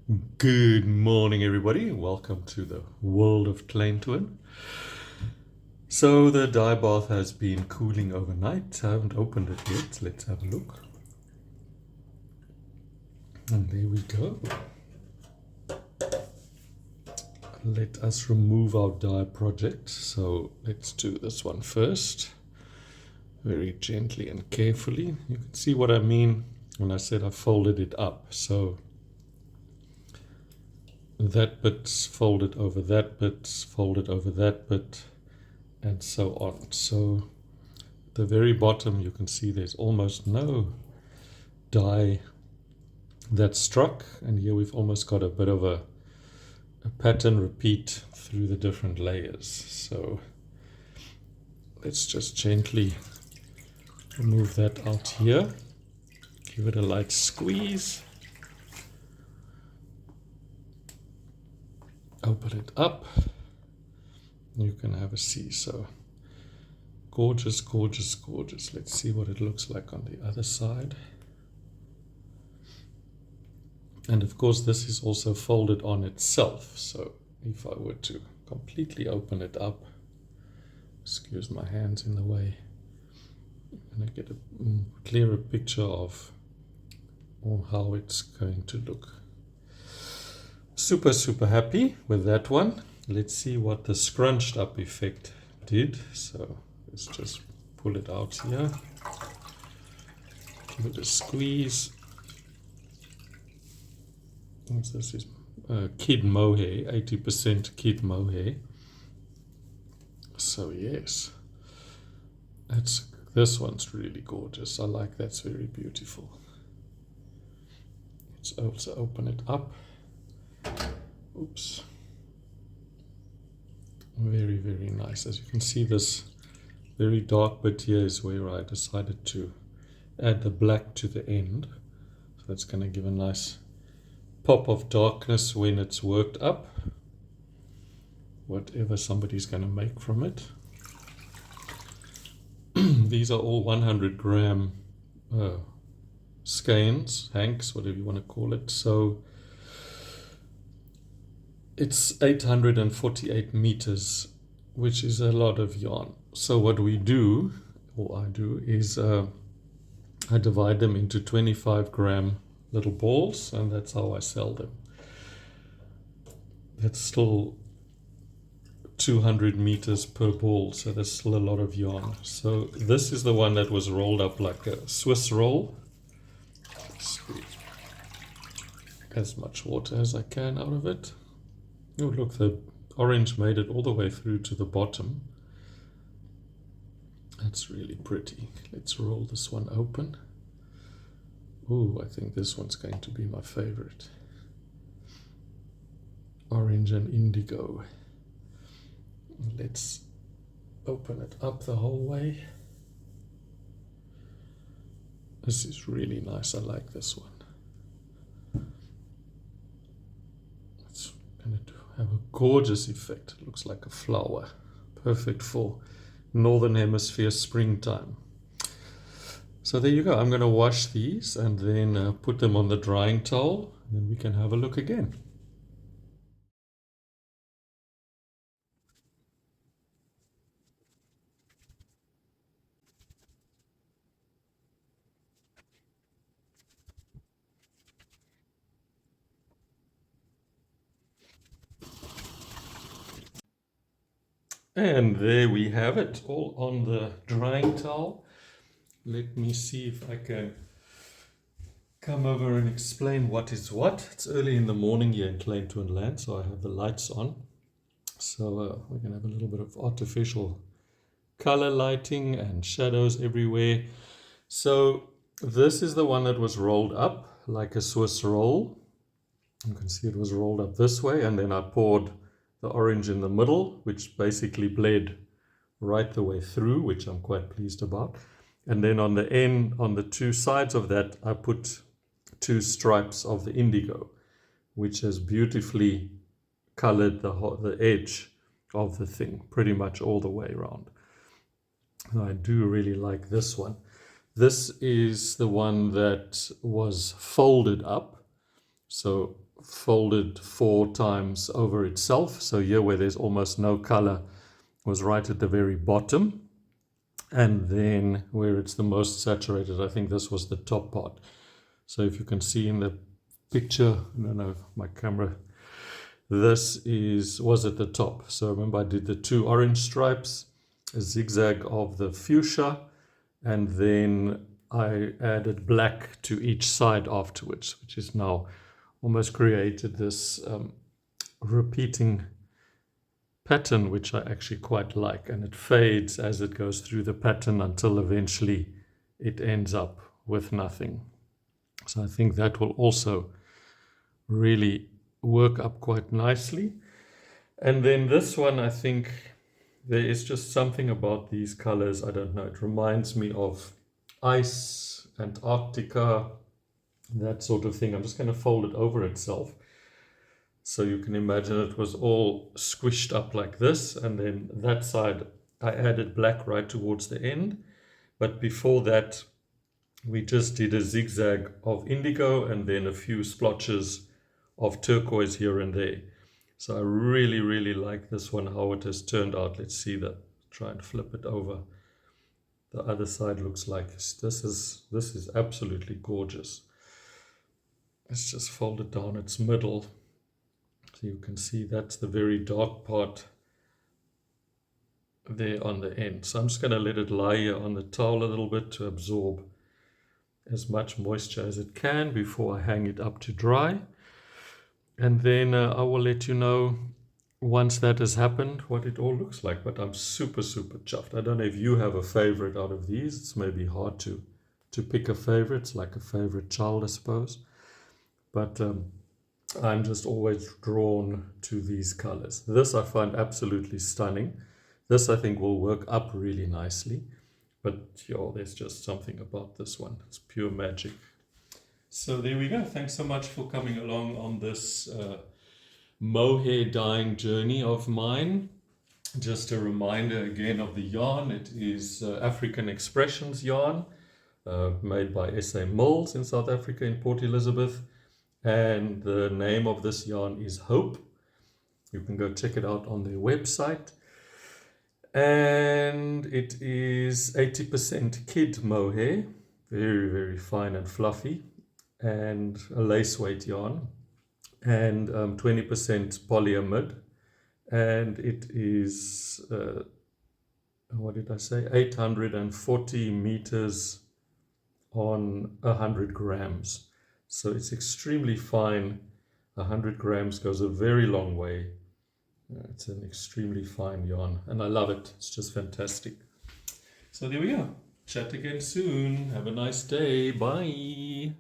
Good morning, everybody. Welcome to the world of Kleintoon. So the dye bath has been cooling overnight. I haven't opened it yet. Let's have a look. And there we go. Let us remove our dye project. So let's do this one first. Very gently and carefully. You can see what I mean when I said I folded it up. So that bit's folded over that bit, folded over that bit, and so on. So at the very bottom you can see there's almost no dye that struck, and here we've almost got a bit of a pattern repeat through the different layers. So let's just gently remove that out here, give it a light squeeze, open it up. You can have a see. So gorgeous, gorgeous, gorgeous. Let's see what it looks like on the other side. And of course this is also folded on itself. So if I were to completely open it up, excuse my hands in the way, I'm going to get a clearer picture of how it's going to look. Super, super happy with that one. Let's see what the scrunched up effect did. So let's just pull it out here. Give it a squeeze. This is Kid Mohair, 80% Kid Mohair. So yes, this one's really gorgeous. I like that's very beautiful. Let's also open it up. Oops. Very, very nice. As you can see, this very dark bit here is where I decided to add the black to the end. So that's going to give a nice pop of darkness when it's worked up, whatever somebody's going to make from it. These are all 100 gram skeins, hanks, whatever you want to call it. So it's 848 meters, which is a lot of yarn. So what we do, or I do, is I divide them into 25 gram little balls, and that's how I sell them. That's still 200 meters per ball, so there's still a lot of yarn. So this is the one that was rolled up like a Swiss roll. Squeeze as much water as I can out of it. Oh look, the orange made it all the way through to the bottom. That's really pretty. Let's roll this one open. Ooh, I think this one's going to be my favorite. Orange and indigo. Let's open it up the whole way. This is really nice. I like this one. It's going to have a gorgeous effect. It looks like a flower. Perfect for Northern Hemisphere springtime. So there you go. I'm going to wash these and then put them on the drying towel, and then we can have a look again. And there we have it, all on the drying towel. Let me see if I can come over and explain what is what. It's early in the morning here in Kleintoon land, so I have the lights on. So we're going to have a little bit of artificial color lighting and shadows everywhere. So this is the one that was rolled up like a Swiss roll. You can see it was rolled up this way, and then I poured the orange in the middle, which basically bled right the way through, which I'm quite pleased about. And then on the end, on the two sides of that, I put two stripes of the indigo, which has beautifully colored the edge of the thing pretty much all the way around. And I do really like this one. This is the one that was folded up. So folded 4 times over itself. So here where there's almost no color was right at the very bottom. And then where it's the most saturated, I think this was the top part. So if you can see in the picture, I don't know, my camera, this was at the top. So remember I did the 2 orange stripes, a zigzag of the fuchsia, and then I added black to each side afterwards, which is now almost created this repeating pattern, which I actually quite like, and it fades as it goes through the pattern until eventually it ends up with nothing. So I think that will also really work up quite nicely. And then this one, I think there is just something about these colors, I don't know, it reminds me of ice, Antarctica, that sort of thing. I'm just going to fold it over itself. So you can imagine it was all squished up like this, and then that side I added black right towards the end. But before that, we just did a zigzag of indigo and then a few splotches of turquoise here and there. So I really, really like this one, how it has turned out. Let's see that. Try and flip it over. The other side looks like this is absolutely gorgeous. Let's just fold it down its middle. So you can see that's the very dark part there on the end. So I'm just going to let it lie here on the towel a little bit to absorb as much moisture as it can before I hang it up to dry. And then I will let you know once that has happened what it all looks like. But I'm super, super chuffed. I don't know if you have a favorite out of these. It's maybe hard to pick a favorite. It's like a favorite child, I suppose. But I'm just always drawn to these colors. This I find absolutely stunning. This I think will work up really nicely. But there's just something about this one. It's pure magic. So there we go. Thanks so much for coming along on this mohair dyeing journey of mine. Just a reminder again of the yarn. It is African Expressions yarn, made by S.A. Mills in South Africa in Port Elizabeth. And the name of this yarn is Hope. You can go check it out on their website. And it is 80% Kid Mohair, very, very fine and fluffy, and a lace weight yarn, and 20% Polyamide. And it is, what did I say, 840 meters on 100 grams. So it's extremely fine. 100 grams goes a very long way. It's an extremely fine yarn and I love it. It's just fantastic. So there we go. Chat again soon. Have a nice day. Bye.